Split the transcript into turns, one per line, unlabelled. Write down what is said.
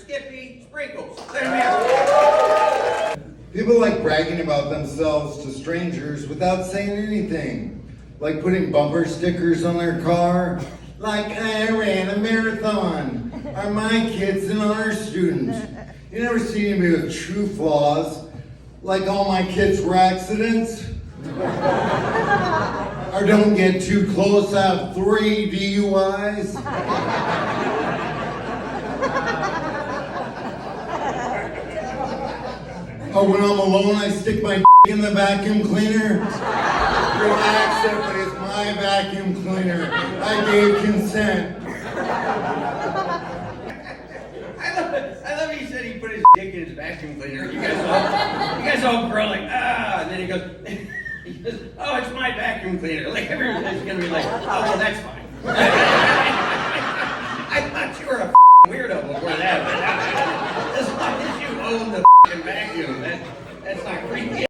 Skippy, Sprinkles. There we go.
People like bragging about themselves to strangers without saying anything. Like putting bumper stickers on their car. Like, I ran a marathon. Are my kids and honor students? You never see anybody with true flaws. Like all my kids were accidents. Or don't get too close, I have 3 DUIs. Oh, when I'm alone, I stick my in the vacuum cleaner. Relax, everybody, it's my vacuum cleaner. I gave consent.
I love he said he put his dick in his vacuum cleaner. You guys all growling, and then he goes, oh, it's my vacuum cleaner. Like everybody's gonna be like, oh, well, that's fine. I thought you were a weirdo before that, but as long as you own the vacuum, that's not creepy.